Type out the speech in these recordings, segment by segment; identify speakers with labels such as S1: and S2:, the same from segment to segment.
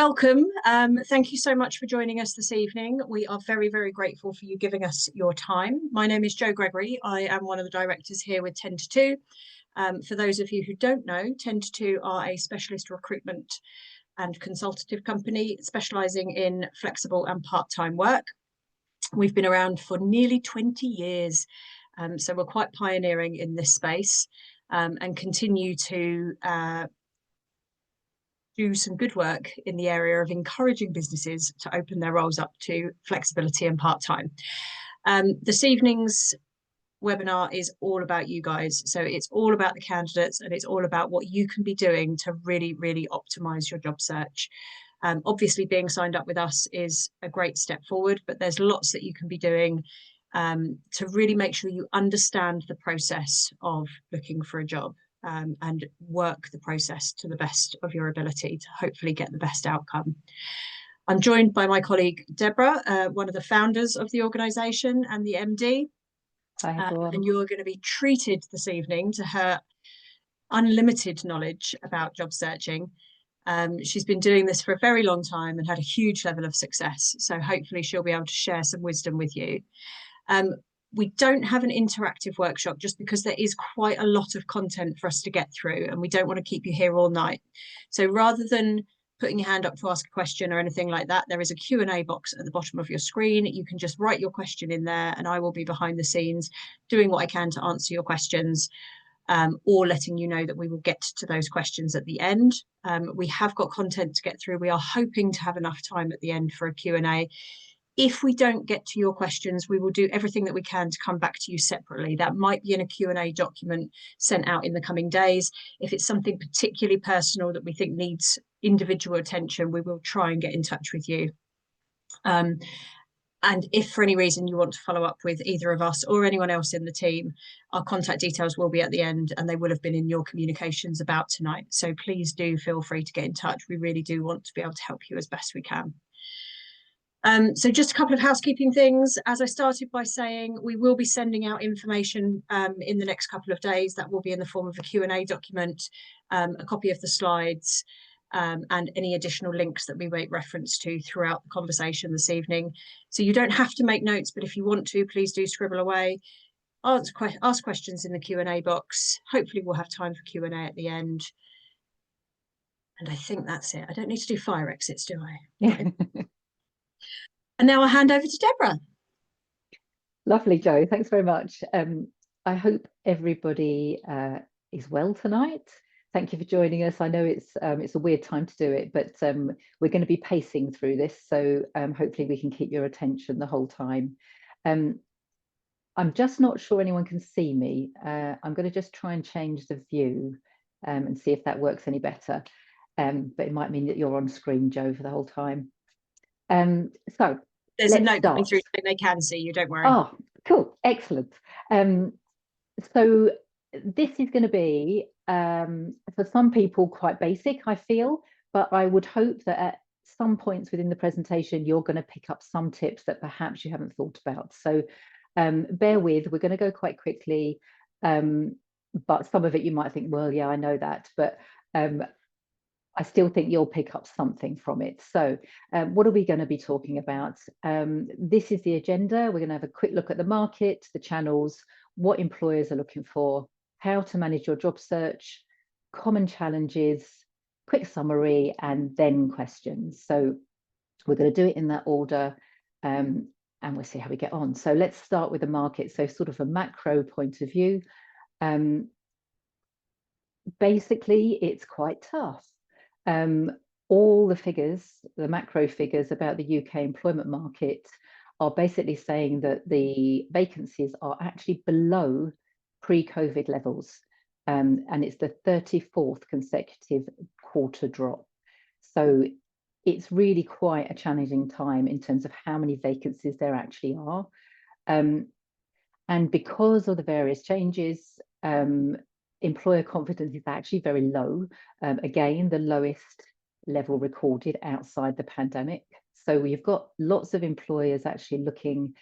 S1: Welcome. Thank you so much for joining us this evening. We are very, very grateful for you giving us your time. My name is Jo Gregory. I am one of the directors here with Ten2Two. For those of you who don't know, Ten2Two are a specialist recruitment and consultative company specialising in flexible and part-time work. We've been around for nearly 20 years, so we're quite pioneering in this space, and continue to do some good work in the area of encouraging businesses to open their roles up to flexibility and part-time. This evening's webinar is all about you guys. So it's all about the candidates and it's all about what you can be doing to really, really optimize your job search. Obviously, being signed up with us is a great step forward, but there's lots that you can be doing to really make sure you understand the process of looking for a job. And work the process to the best of your ability to hopefully get the best outcome. I'm joined by my colleague Deborah, one of the founders of the organisation and the MD.
S2: Hi, everyone.
S1: And you're going to be treated this evening to her unlimited knowledge about job searching. She's been doing this for a very long time and had a huge level of success. So hopefully she'll be able to share some wisdom with you. We don't have an interactive workshop just because there is quite a lot of content for us to get through and we don't want to keep you here all night. So rather than putting your hand up to ask a question or anything like that, there is a Q&A box at the bottom of your screen. You can just write your question in there and I will be behind the scenes doing what I can to answer your questions, or letting you know that we will get to those questions at the end. We have got content to get through. We are hoping to have enough time at the end for a Q&A. If we don't get to your questions, we will do everything that we can to come back to you separately. That might be in a Q&A document sent out in the coming days. If it's something particularly personal that we think needs individual attention, we will try and get in touch with you. And if for any reason you want to follow up with either of us or anyone else in the team, our contact details will be at the end and they will have been in your communications about tonight. So please do feel free to get in touch. We really do want to be able to help you as best we can. So just a couple of housekeeping things. As I started by saying, we will be sending out information in the next couple of days. That will be in the form of a Q&A document, a copy of the slides, and any additional links that we make reference to throughout the conversation this evening. So you don't have to make notes, but if you want to, please do scribble away. Ask questions in the Q&A box. Hopefully we'll have time for Q&A at the end. And I think that's it. I don't need to do fire exits, do I? And now I'll hand over to Deborah.
S2: Lovely, Jo. Thanks very much. I hope everybody is well tonight. Thank you for joining us. I know it's a weird time to do it, but we're going to be pacing through this, so hopefully we can keep your attention the whole time. I'm just not sure anyone can see me. I'm going to just try and change the view and see if that works any better. But it might mean that you're on screen, Jo, for the whole time. So
S1: there's a note coming through saying they can see you, don't worry.
S2: Oh, cool, excellent. So this is going to be, for some people, quite basic, I feel, but I would hope that at some points within the presentation, you're going to pick up some tips that perhaps you haven't thought about. So bear with, we're going to go quite quickly, but some of it you might think, well, yeah, I know that, but I still think you'll pick up something from it. So what are we going to be talking about? This is the agenda. We're going to have a quick look at the market, the channels, what employers are looking for, how to manage your job search, common challenges, quick summary, and then questions. So we're going to do it in that order, and we'll see how we get on. So let's start with the market. So sort of a macro point of view. Basically, it's quite tough. All the figures, the macro figures about the UK employment market are basically saying that the vacancies are actually below pre-COVID levels. And it's the 34th consecutive quarter drop. So it's really quite a challenging time in terms of how many vacancies there actually are. And because of the various changes, employer confidence is actually very low. Again, the lowest level recorded outside the pandemic. So we've got lots of employers actually looking,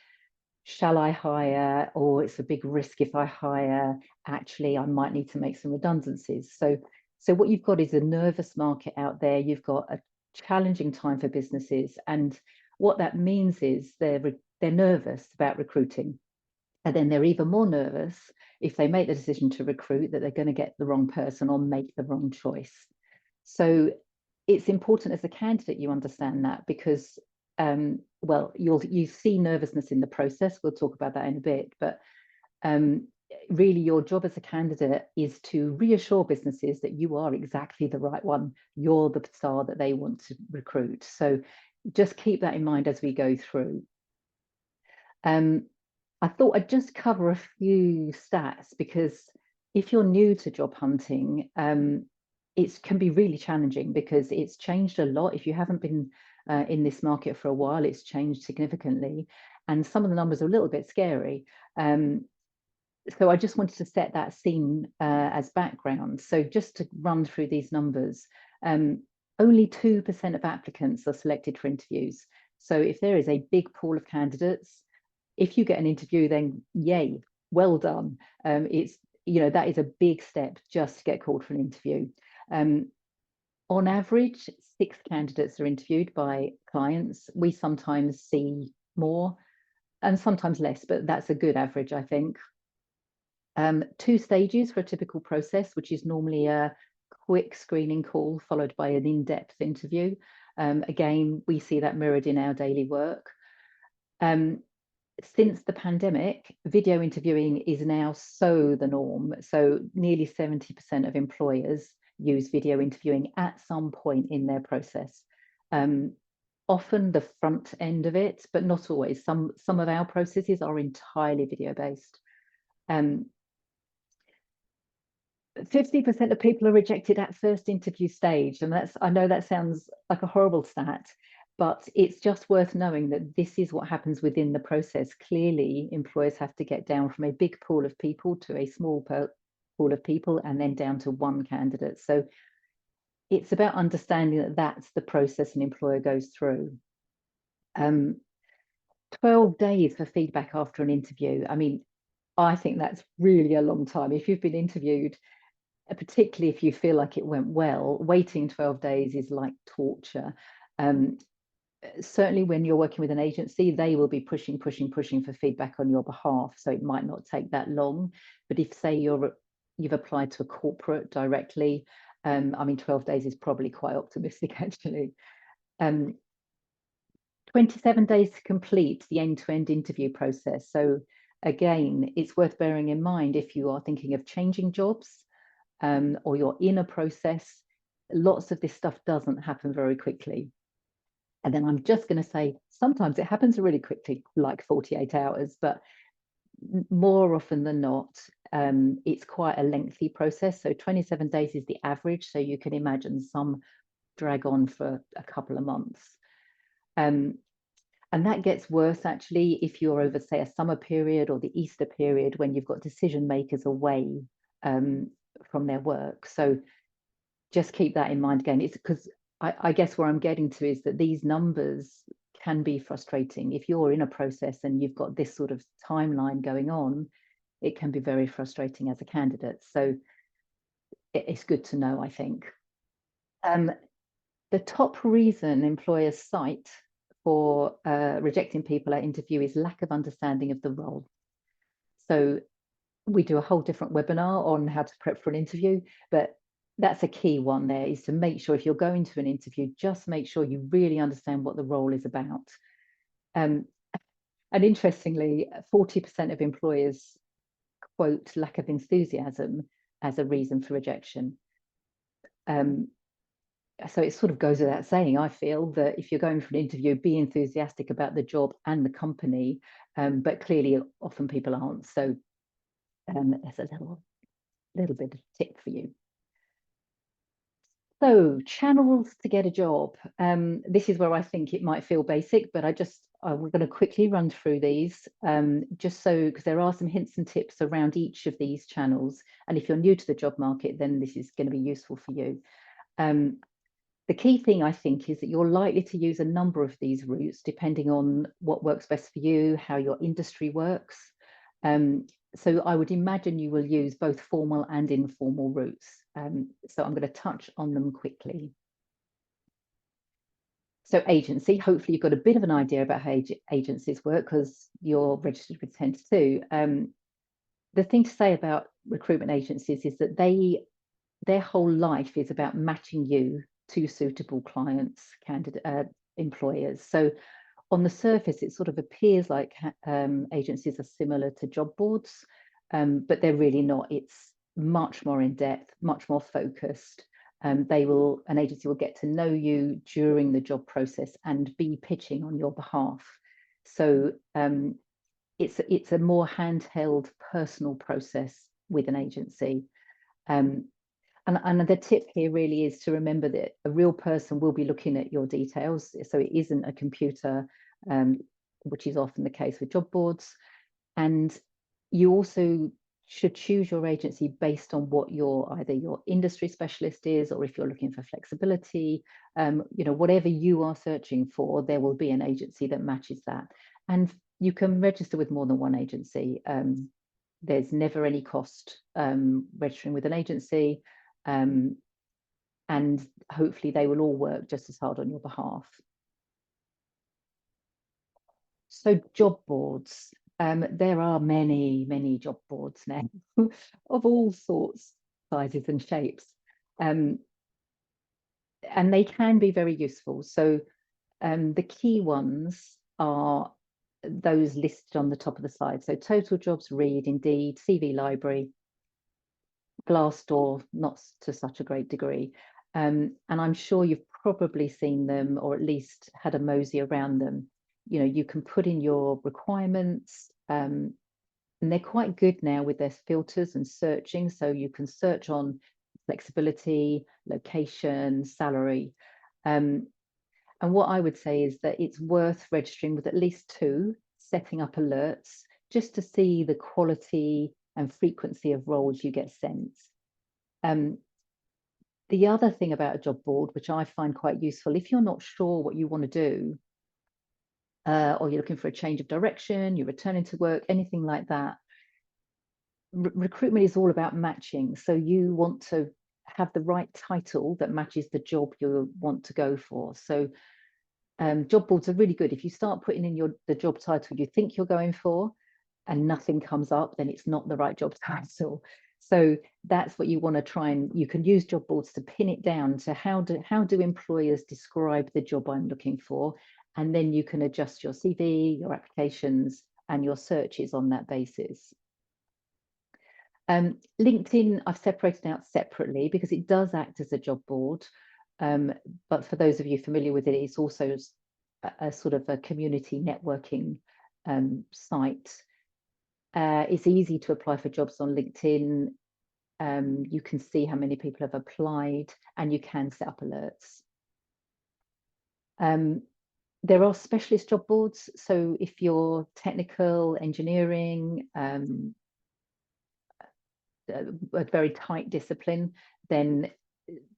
S2: shall I hire, or it's a big risk if I hire, actually I might need to make some redundancies. So what you've got is a nervous market out there. You've got a challenging time for businesses. And what that means is they're nervous about recruiting. And then they're even more nervous if they make the decision to recruit that they're going to get the wrong person or make the wrong choice. So it's important as a candidate you understand that, because well, you see nervousness in the process. We'll talk about that in a bit, but really your job as a candidate is to reassure businesses that you are exactly the right one. You're the star that they want to recruit. So just keep that in mind as we go through. I thought I'd just cover a few stats, because if you're new to job hunting, it can be really challenging because it's changed a lot. If you haven't been in this market for a while, it's changed significantly. And some of the numbers are a little bit scary. So I just wanted to set that scene as background. So just to run through these numbers, only 2% of applicants are selected for interviews. So if there is a big pool of candidates, if you get an interview, then yay, well done. It's, that is a big step just to get called for an interview. On average, 6 candidates are interviewed by clients. We sometimes see more and sometimes less, but that's a good average, I think. 2 stages for a typical process, which is normally a quick screening call followed by an in-depth interview. Again, we see that mirrored in our daily work. Since the pandemic, video interviewing is now so the norm. So nearly 70% of employers use video interviewing at some point in their process. Often the front end of it, but not always. Some of our processes are entirely video based. 50% of people are rejected at first interview stage. And I know that sounds like a horrible stat, but it's just worth knowing that this is what happens within the process. Clearly, employers have to get down from a big pool of people to a small pool of people and then down to 1 candidate. So it's about understanding that that's the process an employer goes through. 12 days for feedback after an interview. I mean, I think that's really a long time. If you've been interviewed, particularly if you feel like it went well, waiting 12 days is like torture. Certainly when you're working with an agency, they will be pushing for feedback on your behalf. So it might not take that long. But if, say, you've applied to a corporate directly, I mean, 12 days is probably quite optimistic, actually. 27 days to complete the end-to-end interview process. So again, it's worth bearing in mind if you are thinking of changing jobs, or you're in a process, lots of this stuff doesn't happen very quickly. And then I'm just going to say, sometimes it happens really quickly, like 48 hours, but more often than not, it's quite a lengthy process. So 27 days is the average. So you can imagine some drag on for a couple of months. And that gets worse, actually, if you're over, say, a summer period or the Easter period when you've got decision makers away from their work. So just keep that in mind again. It's because I guess where I'm getting to is that these numbers can be frustrating. If you're in a process and you've got this sort of timeline going on, it can be very frustrating as a candidate. So it's good to know, I think. The top reason employers cite for rejecting people at interview is lack of understanding of the role. So we do a whole different webinar on how to prep for an interview, but that's a key one there, is to make sure if you're going to an interview, just make sure you really understand what the role is about. And interestingly, 40% of employers quote lack of enthusiasm as a reason for rejection. So it sort of goes without saying, I feel, that if you're going for an interview, be enthusiastic about the job and the company, but clearly often people aren't. So that's a little bit of a tip for you. So channels to get a job. This is where I think it might feel basic, but we're going to quickly run through these, just so, because there are some hints and tips around each of these channels. And if you're new to the job market, then this is going to be useful for you. The key thing, I think, is that you're likely to use a number of these routes depending on what works best for you, how your industry works. So I would imagine you will use both formal and informal routes. So I'm going to touch on them quickly. So agency, hopefully you've got a bit of an idea about how agencies work because you're registered with Ten2Two. The thing to say about recruitment agencies is that their whole life is about matching you to suitable clients, employers. So on the surface, it sort of appears like agencies are similar to job boards, but they're really not. It's much more in depth, much more focused. An agency will get to know you during the job process and be pitching on your behalf. So it's a more handheld, personal process with an agency. And the tip here really is to remember that a real person will be looking at your details. So it isn't a computer, which is often the case with job boards. And you also should choose your agency based on what either your industry specialist is, or if you're looking for flexibility, whatever you are searching for, there will be an agency that matches that. And you can register with more than one agency. There's never any cost registering with an agency. And hopefully they will all work just as hard on your behalf. So job boards. There are many job boards now of all sorts, sizes and shapes. And they can be very useful. So the key ones are those listed on the top of the slide. So Total Jobs, Reed, Indeed, CV Library, Glassdoor, not to such a great degree. And I'm sure you've probably seen them, or at least had a mosey around them. You can put in your requirements, and they're quite good now with their filters and searching. So you can search on flexibility, location, salary. And what I would say is that it's worth registering with at least 2, setting up alerts, just to see the quality and frequency of roles you get sent. The other thing about a job board, which I find quite useful, if you're not sure what you want to do, or you're looking for a change of direction, you're returning to work, anything like that, recruitment is all about matching. So you want to have the right title that matches the job you want to go for. So job boards are really good. If you start putting in the job title you think you're going for and nothing comes up, then it's not the right job title. So that's what you want to try, and you can use job boards to pin it down to how do employers describe the job I'm looking for, and then you can adjust your CV, your applications, and your searches on that basis. LinkedIn, I've separated out separately because it does act as a job board. But for those of you familiar with it, it's also a sort of a community networking site. It's easy to apply for jobs on LinkedIn. You can see how many people have applied, and you can set up alerts. There are specialist job boards. So if you're technical, engineering, a very tight discipline, then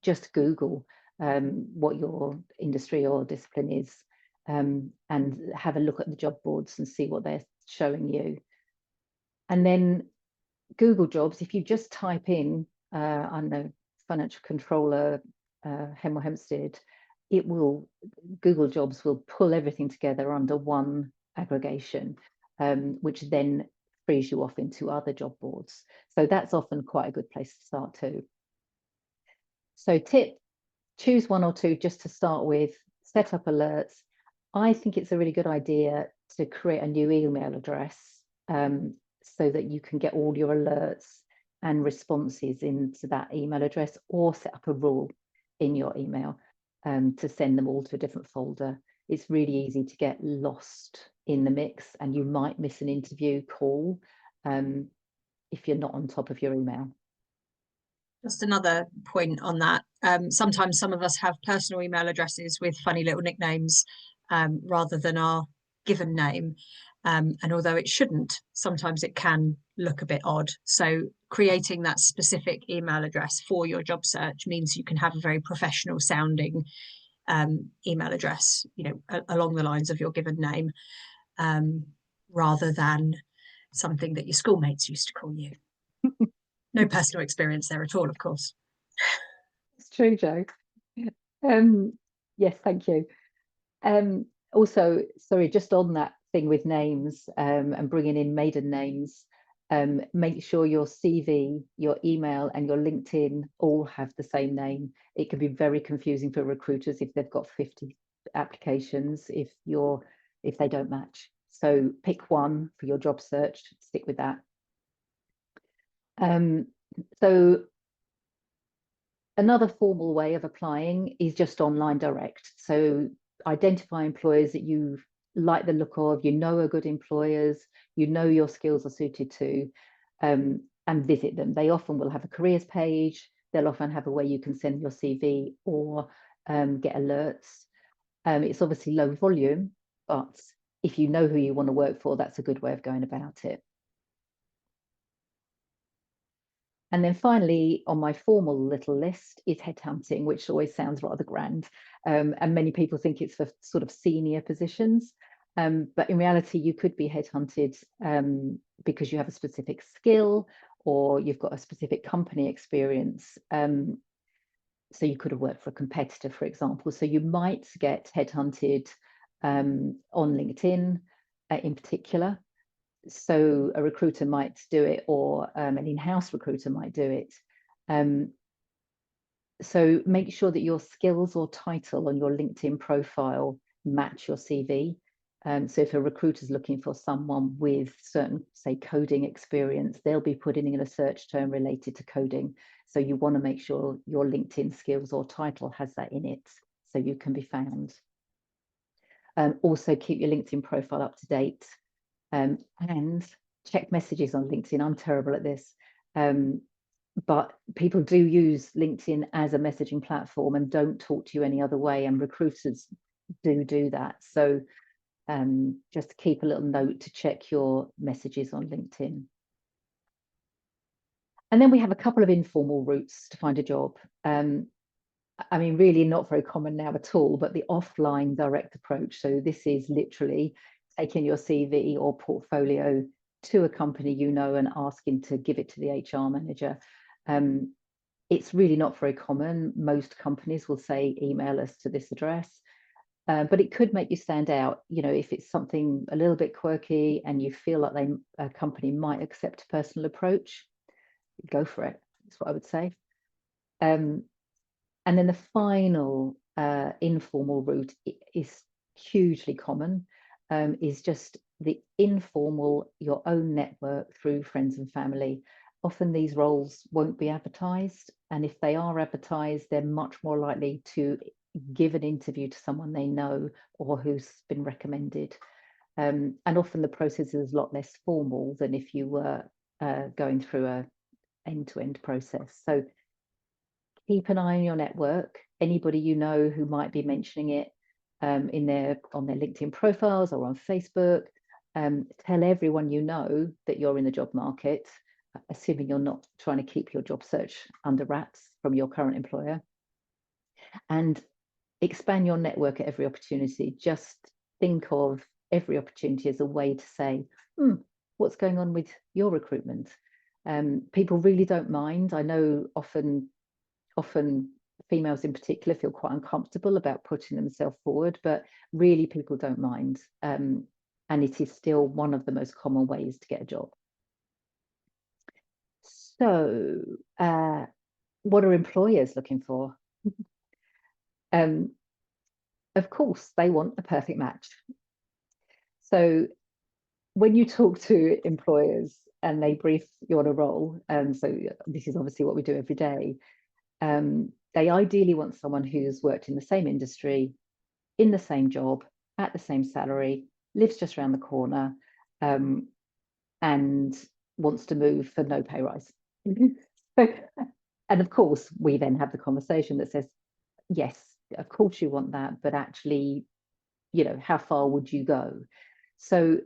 S2: just Google what your industry or discipline is, and have a look at the job boards and see what they're showing you. And then Google Jobs, if you just type in, I don't know, financial controller, Hemel Hempstead, Google Jobs will pull everything together under one aggregation, which then frees you off into other job boards. So that's often quite a good place to start too. So tip, choose 1 or 2 just to start with, set up alerts. I think it's a really good idea to create a new email address so that you can get all your alerts and responses into that email address, or set up a rule in your email to send them all to a different folder. It's really easy to get lost in the mix, and you might miss an interview call if you're not on top of your email.
S1: Just another point on that. Sometimes some of us have personal email addresses with funny little nicknames rather than our given name. And although it shouldn't, sometimes it can look a bit odd. So creating that specific email address for your job search means you can have a very professional sounding email address, along the lines of your given name, rather than something that your schoolmates used to call you. No personal experience there at all, of course.
S2: It's true, Jo. Yes, thank you. Also, sorry, just on that thing with names and bringing in maiden names, make sure your CV, your email, and your LinkedIn all have the same name. It can be very confusing for recruiters if they've got 50 applications if they don't match. So pick one for your job search, stick with that. So another formal way of applying is just online direct. So identify employers that you like the look of, you know are good employers, you know your skills are suited to, and visit them. They often will have a careers page. They'll often have a way you can send your CV or get alerts. It's obviously low volume, but if you know who you want to work for, that's a good way of going about it. And then finally, on my formal little list is headhunting, which always sounds rather grand. And many people think it's for sort of senior positions. But in reality, you could be headhunted because you have a specific skill or you've got a specific company experience. So you could have worked for a competitor, for example. So you might get headhunted on LinkedIn in particular. So a recruiter might do it, or an in-house recruiter might do it. So make sure that your skills or title on your LinkedIn profile match your CV. So if a recruiter's looking for someone with certain, say, coding experience, they'll be putting in a search term related to coding. So you want to make sure your LinkedIn skills or title has that in it, so you can be found. Also keep your LinkedIn profile up to date. And check messages on LinkedIn. I'm terrible at this, but people do use LinkedIn as a messaging platform and don't talk to you any other way, and recruiters do that. So just keep a little note to check your messages on LinkedIn. And then we have a couple of informal routes to find a job. I mean, really not very common now at all, but the offline direct approach. So this is literally taking your CV or portfolio to a company you know and asking to give it to the HR manager. It's really not very common. Most companies will say, email us to this address. But it could make you stand out, you know, if it's something a little bit quirky and you feel like a company might accept a personal approach, go for it. That's what I would say. And then the final informal route is hugely common, is just the informal, your own network through friends and family. Often these roles won't be advertised, and if they are advertised, they're much more likely to give an interview to someone they know or who's been recommended. And often the process is a lot less formal than if you were going through a end-to-end process. So keep an eye on your network. Anybody you know who might be mentioning it on their LinkedIn profiles or on Facebook. Tell everyone you know that you're in the job market, assuming you're not trying to keep your job search under wraps from your current employer. And expand your network at every opportunity. Just think of every opportunity as a way to say, what's going on with your recruitment? People really don't mind. I know often females in particular feel quite uncomfortable about putting themselves forward, but really people don't mind. And it is still one of the most common ways to get a job. So what are employers looking for? Of course, they want a perfect match. So when you talk to employers and they brief you on a role, so this is obviously what we do every day, they ideally want someone who's worked in the same industry, in the same job, at the same salary, lives just around the corner, and wants to move for no pay rise. And of course, we then have the conversation that says, yes, of course you want that, but actually, you know, how far would you go? So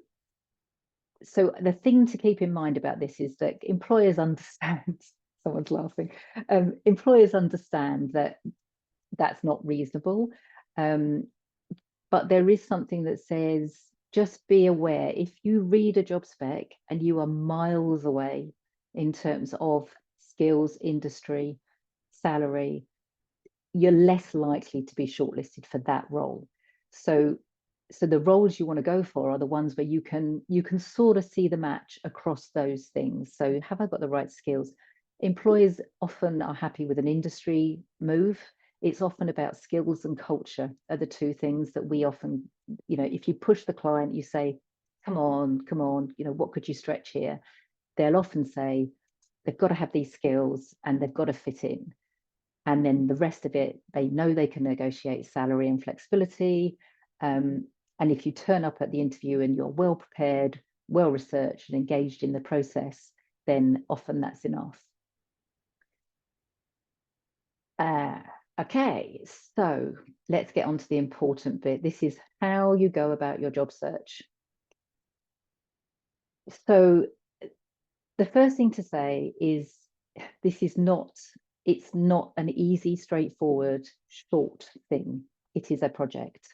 S2: the thing to keep in mind about this is that employers understand, someone's laughing, employers understand that that's not reasonable. But there is something that says, just be aware, if you read a job spec and you are miles away in terms of skills, industry, salary, you're less likely to be shortlisted for that role. So the roles you want to go for are the ones where you can sort of see the match across those things. So have I got the right skills? Employers often are happy with an industry move. It's often about skills and culture are the two things that we often, if you push the client, you say, come on, what could you stretch here? They'll often say they've got to have these skills and they've got to fit in. And then the rest of it, they know they can negotiate salary and flexibility. And if you turn up at the interview and you're well prepared, well researched and engaged in the process, then often that's enough. Okay, so let's get on to the important bit. This is how you go about your job search. So the first thing to say is it's not an easy, straightforward, short thing. It is a project.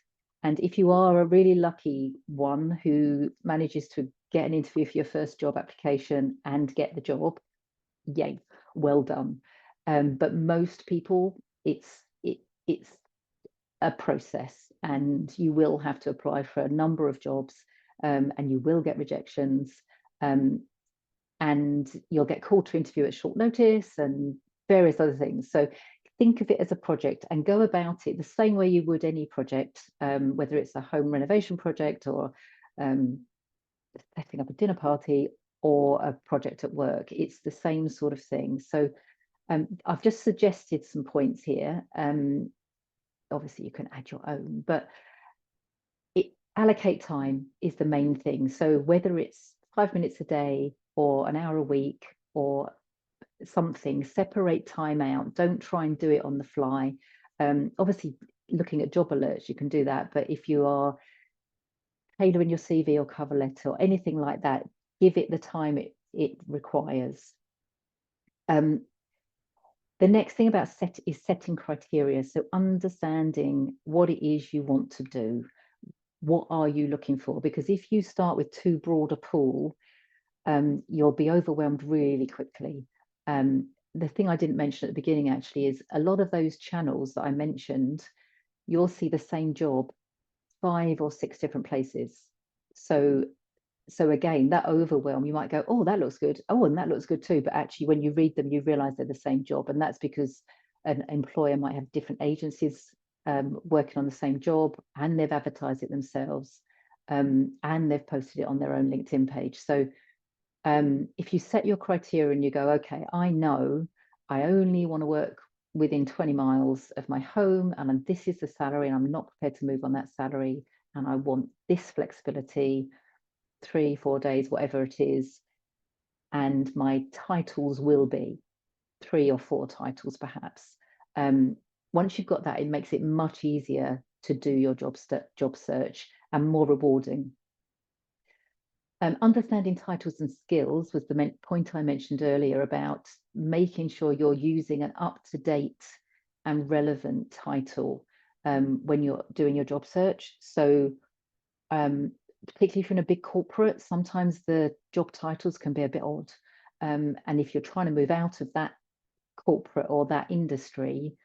S2: And if you are a really lucky one who manages to get an interview for your first job application and get the job, yay, well done. But most people, it's a process, and you will have to apply for a number of jobs, and you will get rejections, and you'll get called to interview at short notice and various other things. So think of it as a project and go about it the same way you would any project, whether it's a home renovation project or setting up a dinner party or a project at work. It's the same sort of thing. So I've just suggested some points here. Obviously, you can add your own, but allocate time is the main thing. So whether it's 5 minutes a day or an hour a week or something, separate time out. Don't try and do it on the fly. Obviously, looking at job alerts, you can do that. But if you are tailoring your CV or cover letter or anything like that, give it the time it requires. The next thing about setting criteria. So understanding what it is you want to do. What are you looking for? Because if you start with too broad a pool, you'll be overwhelmed really quickly. The thing I didn't mention at the beginning actually is a lot of those channels that I mentioned, you'll see the same job 5 or 6 different places. So again, that overwhelm, you might go, oh, that looks good. Oh, and that looks good too. But actually, when you read them, you realize they're the same job. And that's because an employer might have different agencies working on the same job, and they've advertised it themselves, and they've posted it on their own LinkedIn page. So if you set your criteria and you go, okay, I know I only want to work within 20 miles of my home, and this is the salary, and I'm not prepared to move on that salary, and I want this flexibility, 3-4 days, whatever it is, and my titles will be 3 or 4 titles perhaps. Once you've got that, it makes it much easier to do your job search and more rewarding. Understanding titles and skills was the point I mentioned earlier about making sure you're using an up-to-date and relevant title when you're doing your job search. So particularly if you're in a big corporate, sometimes the job titles can be a bit odd. And if you're trying to move out of that corporate or that industry,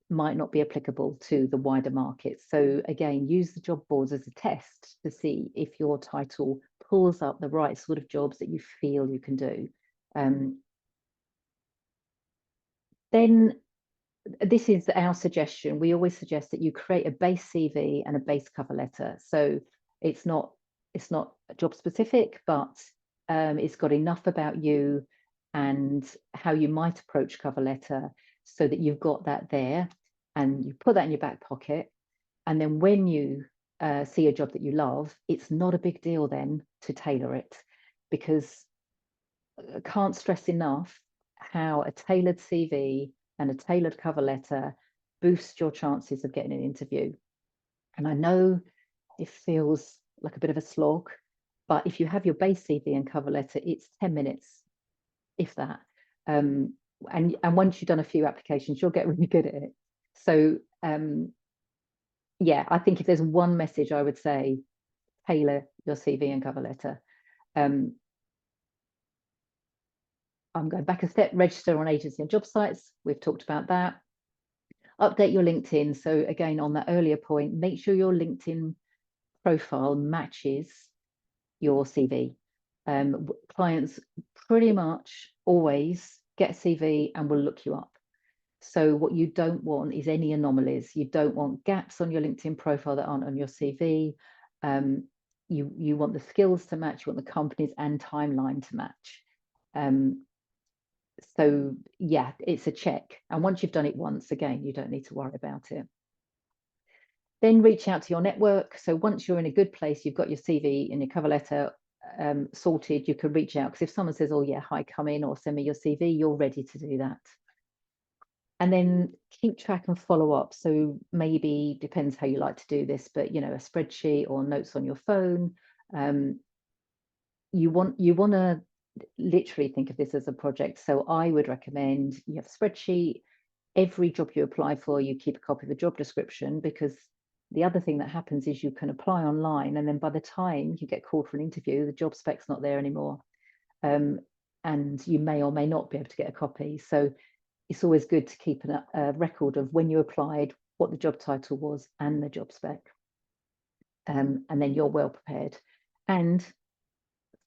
S2: might not be applicable to the wider market. So again, use the job boards as a test to see if your title pulls up the right sort of jobs that you feel you can do. Then this is our suggestion. We always suggest that you create a base CV and a base cover letter. So it's not job specific, but it's got enough about you and how you might approach cover letter so that you've got that there, and you put that in your back pocket. And then when you see a job that you love, it's not a big deal then to tailor it, because I can't stress enough how a tailored CV and a tailored cover letter boost your chances of getting an interview. And I know it feels like a bit of a slog, but if you have your base CV and cover letter, it's 10 minutes, if that. And once you've done a few applications, you'll get really good at it. So yeah, I think if there's one message I would say, tailor your CV and cover letter. I'm going back a step, register on agency and job sites. We've talked about that. Update your LinkedIn. So again, on that earlier point, make sure your LinkedIn profile matches your CV. Clients pretty much always get a CV and will look you up. So what you don't want is any anomalies. You don't want gaps on your LinkedIn profile that aren't on your CV. You want the skills to match, you want the companies and timeline to match. So yeah, it's a check. And once you've done it once, again, you don't need to worry about it. Then reach out to your network. So once you're in a good place, you've got your CV and your cover letter sorted, you can reach out. Because if someone says, oh yeah, hi, come in or send me your CV, you're ready to do that. And then keep track and follow up. So maybe, depends how you like to do this, but a spreadsheet or notes on your phone. You want to literally think of this as a project. So I would recommend you have a spreadsheet. Every job you apply for, you keep a copy of the job description, because the other thing that happens is you can apply online, and then by the time you get called for an interview, the job spec's not there anymore. And you may or may not be able to get a copy. So it's always good to keep a record of when you applied, what the job title was, and the job spec. And then you're well prepared. And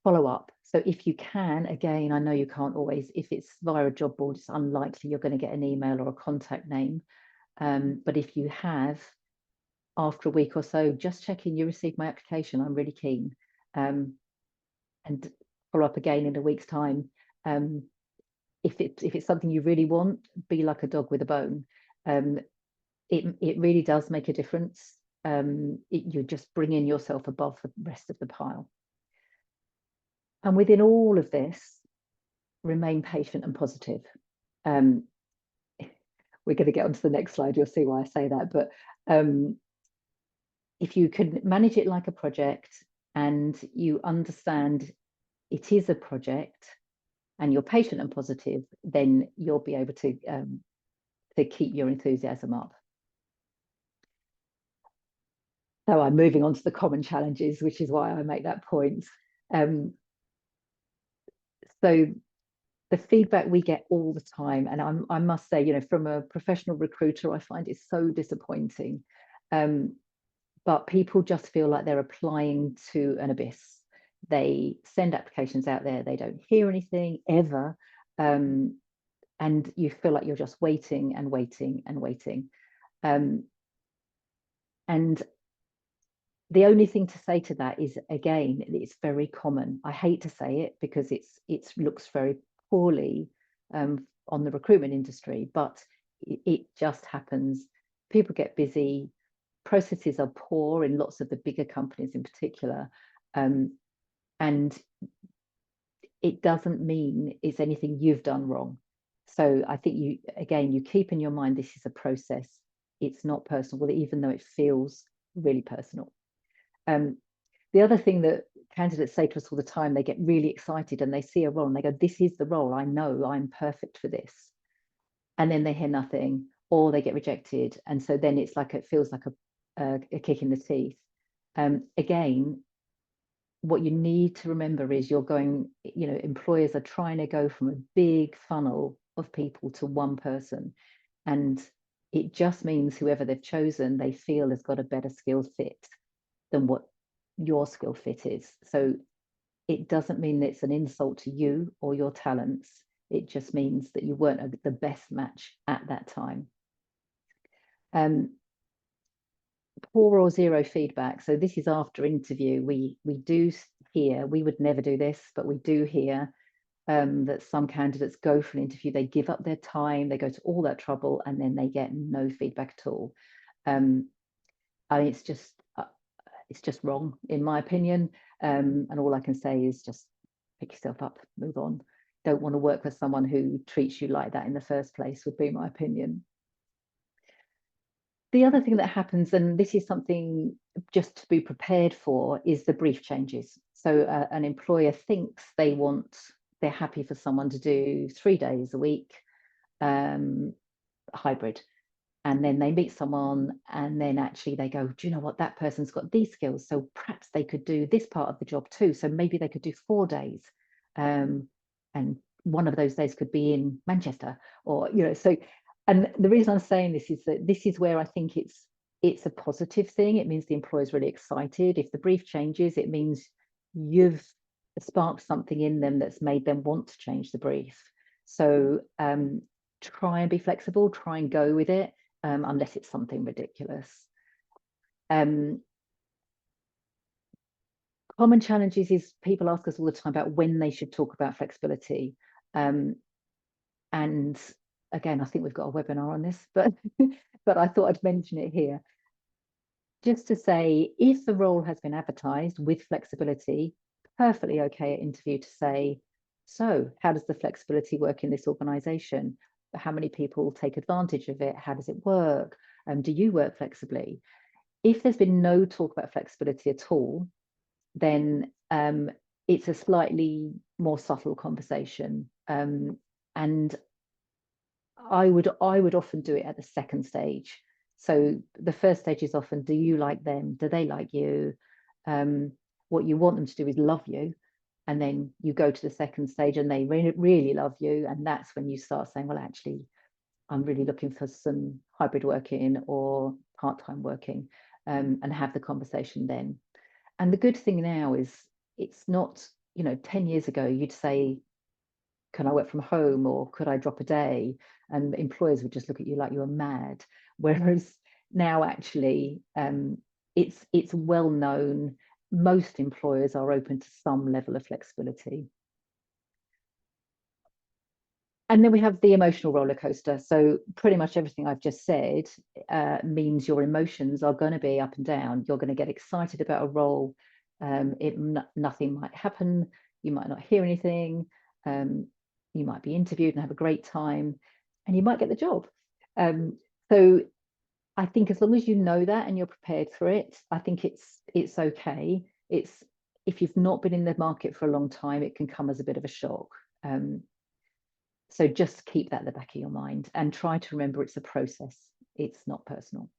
S2: follow up. So if you can, again, I know you can't always, if it's via a job board, it's unlikely you're going to get an email or a contact name. But if you have, after a week or so, just checking you received my application, I'm really keen. And follow up again in a week's time. If it's something you really want, be like a dog with a bone. It really does make a difference. You're just bringing yourself above the rest of the pile. And within all of this, remain patient and positive. We're going to get onto the next slide. You'll see why I say that. But if you can manage it like a project and you understand it is a project and you're patient and positive, then you'll be able to keep your enthusiasm up. So I'm moving on to the common challenges, which is why I make that point. So the feedback we get all the time, and I must say, from a professional recruiter, I find it so disappointing. But people just feel like they're applying to an abyss. They send applications out there, they don't hear anything ever. And you feel like you're just waiting and waiting and waiting. And the only thing to say to that is, again, it's very common. I hate to say it because it looks very poorly on the recruitment industry, but it just happens. People get busy. Processes are poor in lots of the bigger companies in particular. And it doesn't mean it's anything you've done wrong. So I think you keep in your mind, this is a process. It's not personal, even though it feels really personal. The other thing that candidates say to us all the time, they get really excited and they see a role and they go, this is the role, I know I'm perfect for this. And then they hear nothing or they get rejected. And so then it's like, it feels like a kick in the teeth. Again, what you need to remember is employers are trying to go from a big funnel of people to one person. And it just means whoever they've chosen, they feel has got a better skill fit than what your skill fit is. So it doesn't mean that it's an insult to you or your talents. It just means that you weren't the best match at that time. Poor or zero feedback. So this is after interview. We do hear, we would never do this, but we do hear that some candidates go for an interview, they give up their time, they go to all that trouble, and then they get no feedback at all. I mean, it's just wrong, in my opinion. And all I can say is just pick yourself up, move on. Don't want to work with someone who treats you like that in the first place, would be my opinion. The other thing that happens, and this is something just to be prepared for, is the brief changes. So an employer thinks they're happy for someone to do 3 days a week, hybrid. And then they meet someone and then actually they go, do you know what, that person's got these skills, so perhaps they could do this part of the job too. So maybe they could do 4 days. And one of those days could be in Manchester, or, so And the reason I'm saying this is that this is where I think it's a positive thing. It means the employer's really excited. If the brief changes, it means you've sparked something in them that's made them want to change the brief. So try and be flexible, try and go with it, unless it's something ridiculous. Common challenges is people ask us all the time about when they should talk about flexibility. And again, I think we've got a webinar on this, but I thought I'd mention it here. Just to say, if the role has been advertised with flexibility, perfectly okay at interview to say, so how does the flexibility work in this organisation? How many people take advantage of it? How does it work? Do you work flexibly? If there's been no talk about flexibility at all, then it's a slightly more subtle conversation. And I would often do it at the second stage. So the first stage is often, do you like them? Do they like you? What you want them to do is love you. And then you go to the second stage and they really love you. And that's when you start saying, well, actually, I'm really looking for some hybrid working or part-time working, and have the conversation then. And the good thing now is it's not, 10 years ago, you'd say, can I work from home or could I drop a day? And employers would just look at you like you were mad. Whereas now, actually, it's well known. Most employers are open to some level of flexibility. And then we have the emotional roller coaster. So pretty much everything I've just said means your emotions are going to be up and down. You're going to get excited about a role. Nothing might happen. You might not hear anything. You might be interviewed and have a great time, and you might get the job. So I think as long as you know that and you're prepared for it, I think it's okay. If you've not been in the market for a long time, it can come as a bit of a shock. So just keep that at the back of your mind and try to remember it's a process. It's not personal.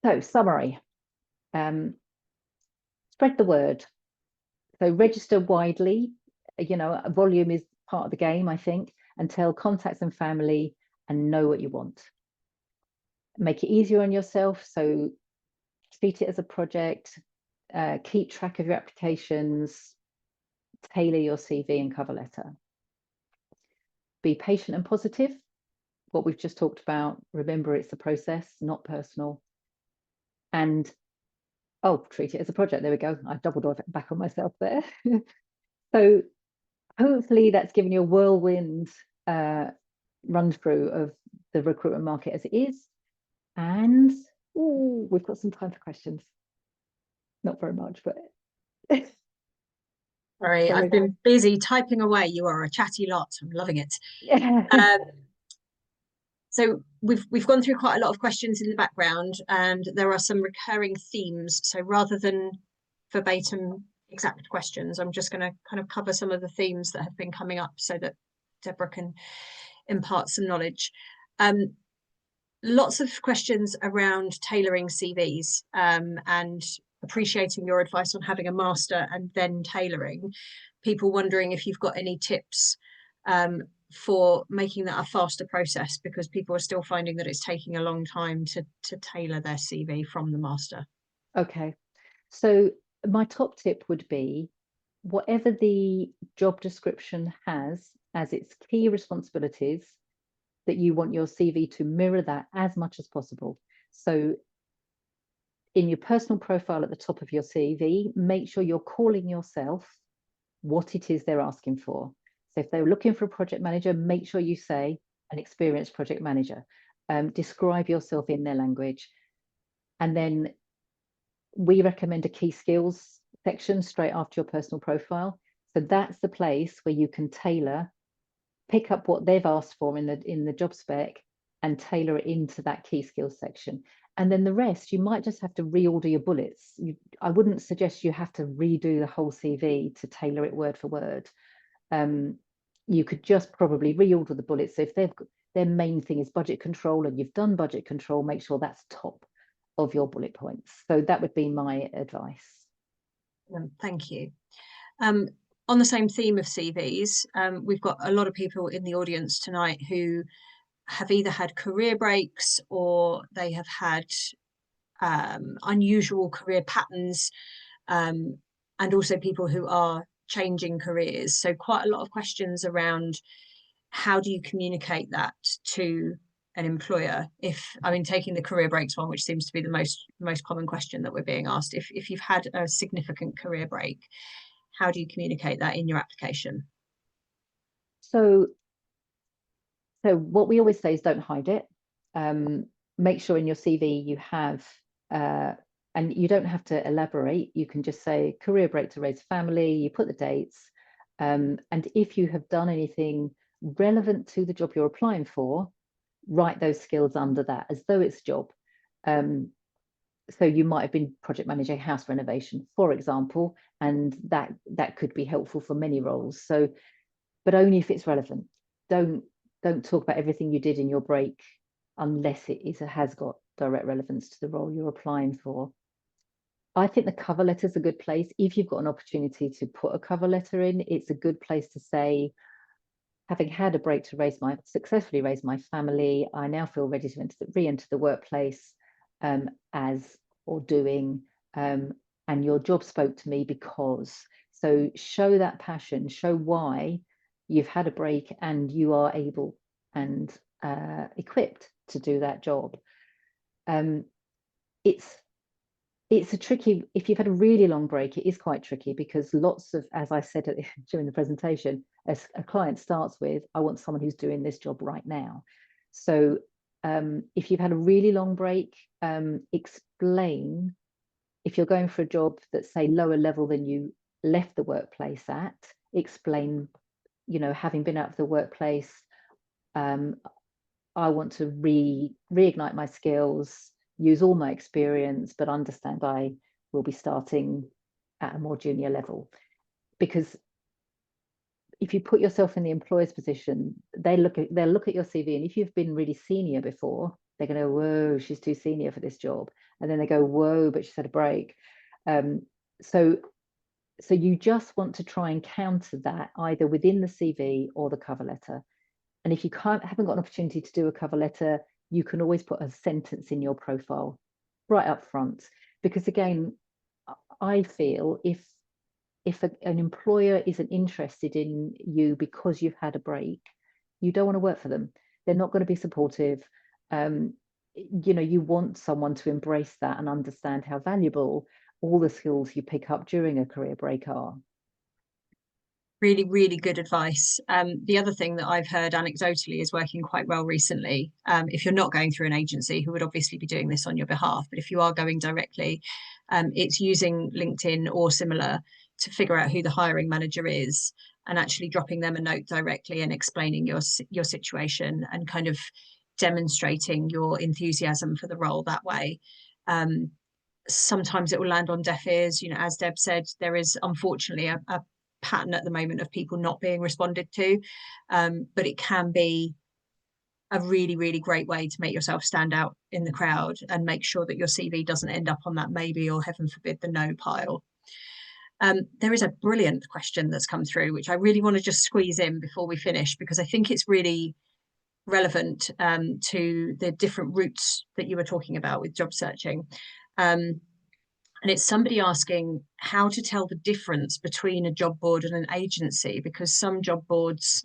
S2: So summary, spread the word. So register widely, volume is part of the game, I think, and tell contacts and family and know what you want. Make it easier on yourself. So treat it as a project, keep track of your applications, tailor your CV and cover letter. Be patient and positive. What we've just talked about, remember it's a process, not personal. And treat it as a project. There we go. I doubled back on myself there. So hopefully that's given you a whirlwind run through of the recruitment market as it is. And we've got some time for questions. Not very much, but
S1: Sorry, I've been busy typing away. You are a chatty lot. I'm loving it.
S2: Yeah.
S1: So we've gone through quite a lot of questions in the background, and there are some recurring themes. So rather than verbatim exact questions, I'm just going to kind of cover some of the themes that have been coming up so that Deborah can impart some knowledge. Lots of questions around tailoring CVs, and appreciating your advice on having a master and then tailoring. People wondering if you've got any tips for making that a faster process, because people are still finding that it's taking a long time to tailor their CV from the master.
S2: Okay, so my top tip would be whatever the job description has as its key responsibilities, that you want your CV to mirror that as much as possible. So in your personal profile at the top of your CV, make sure you're calling yourself what it is they're asking for. So if they're looking for a project manager, make sure you say an experienced project manager. Describe yourself in their language. And then we recommend a key skills section straight after your personal profile. So that's the place where you can tailor, pick up what they've asked for in the job spec and tailor it into that key skills section. And then the rest, you might just have to reorder your bullets. I wouldn't suggest you have to redo the whole CV to tailor it word for word. You could just probably reorder the bullets. So if their main thing is budget control and you've done budget control, make sure that's top of your bullet points. So that would be my advice.
S1: Thank you. on the same theme of CVs, we've got a lot of people in the audience tonight who have either had career breaks or they have had unusual career patterns, and also people who are changing careers. So quite a lot of questions around how do you communicate that to an employer? If, I mean, taking the career breaks one, which seems to be the most common question that we're being asked, if you've had a significant career break, how do you communicate that in your application?
S2: So, so what we always say is don't hide it. Make sure in your CV you have, and you don't have to elaborate. You can just say career break to raise family. You put the dates, and if you have done anything relevant to the job you're applying for, write those skills under that as though it's a job. So you might have been project managing house renovation, for example, and that could be helpful for many roles. So, but only if it's relevant. Don't don't talk about everything you did in your break unless has got direct relevance to the role you're applying for. I think the cover letter is a good place. If you've got an opportunity to put a cover letter in, it's a good place to say, having had a break to successfully raise my family, I now feel ready to re-enter the workplace as or doing, and your job spoke to me because. So show that passion, show why you've had a break and you are able and equipped to do that job. It's a tricky, if you've had a really long break, it is quite tricky because lots of, as I said during the presentation, as a client starts with, I want someone who's doing this job right now. So if you've had a really long break, explain, if you're going for a job that's, say, lower level than you left the workplace at, explain, having been out of the workplace, I want to reignite my skills, use all my experience, but understand I will be starting at a more junior level. Because if you put yourself in the employer's position, they'll look at your CV, and if you've been really senior before, they're going to go, whoa, she's too senior for this job. And then they go, whoa, but she's had a break. So you just want to try and counter that either within the CV or the cover letter. And if you haven't got an opportunity to do a cover letter, you can always put a sentence in your profile right up front. Because again, I feel if an employer isn't interested in you because you've had a break, you don't want to work for them. They're not going to be supportive. You want someone to embrace that and understand how valuable all the skills you pick up during a career break are.
S1: Really, really good advice. The other thing that I've heard anecdotally is working quite well recently. If you're not going through an agency who would obviously be doing this on your behalf, but if you are going directly, it's using LinkedIn or similar to figure out who the hiring manager is and actually dropping them a note directly and explaining your situation and kind of demonstrating your enthusiasm for the role that way. Sometimes it will land on deaf ears. As Deb said, there is unfortunately a pattern at the moment of people not being responded to, but it can be a really, really great way to make yourself stand out in the crowd and make sure that your CV doesn't end up on that maybe or heaven forbid the no pile. There is a brilliant question that's come through, which I really want to just squeeze in before we finish, because I think it's really relevant to the different routes that you were talking about with job searching. And it's somebody asking how to tell the difference between a job board and an agency, because some job boards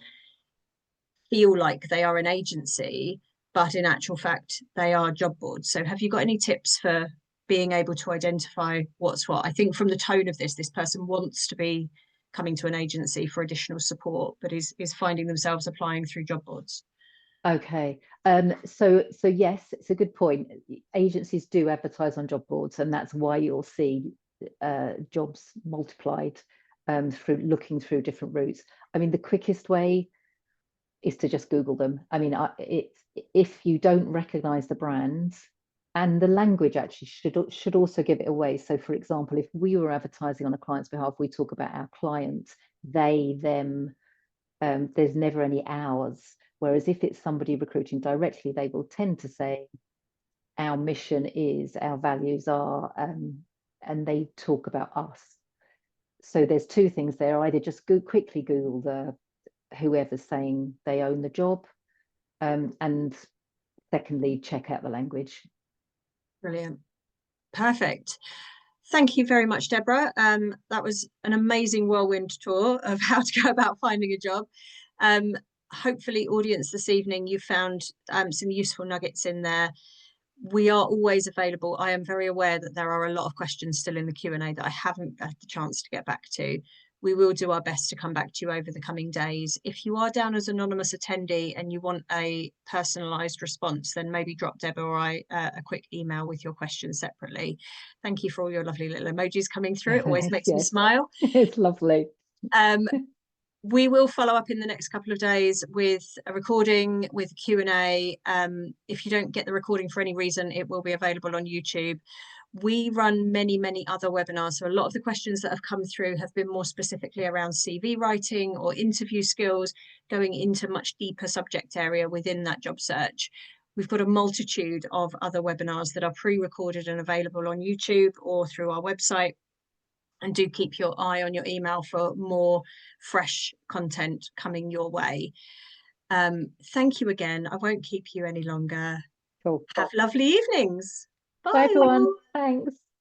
S1: feel like they are an agency, but in actual fact, they are job boards. So have you got any tips for being able to identify what's what? I think from the tone of this person wants to be coming to an agency for additional support, but is finding themselves applying through job boards.
S2: Okay. So yes, it's a good point. Agencies do advertise on job boards, and that's why you'll see jobs multiplied through looking through different routes. I mean, the quickest way is to just Google them. I mean, if you don't recognize the brands, and the language actually should also give it away. So for example, if we were advertising on a client's behalf, we talk about our clients, they, them, there's never any ours. Whereas if it's somebody recruiting directly, they will tend to say, our mission is, our values are, and they talk about us. So there's two things there. Either just quickly Google whoever's saying they own the job, and secondly, check out the language.
S1: Brilliant. Perfect. Thank you very much, Deborah. That was an amazing whirlwind tour of how to go about finding a job. Hopefully, audience, this evening you found some useful nuggets in there. We are always available. I am very aware that there are a lot of questions still in the Q&A that I haven't had the chance to get back to. We will do our best to come back to you over the coming days. If you are down as an anonymous attendee and you want a personalised response, then maybe drop Deb or I a quick email with your questions separately. Thank you for all your lovely little emojis coming through. It always makes me smile.
S2: It's lovely.
S1: We will follow up in the next couple of days with a recording, with Q&A. If you don't get the recording for any reason, it will be available on YouTube. We run many, many other webinars. So a lot of the questions that have come through have been more specifically around CV writing or interview skills, going into much deeper subject area within that job search. We've got a multitude of other webinars that are pre-recorded and available on YouTube or through our website. And do keep your eye on your email for more fresh content coming your way. Thank you again. I won't keep you any longer.
S2: Cool.
S1: Have lovely evenings.
S2: Bye everyone. Thanks.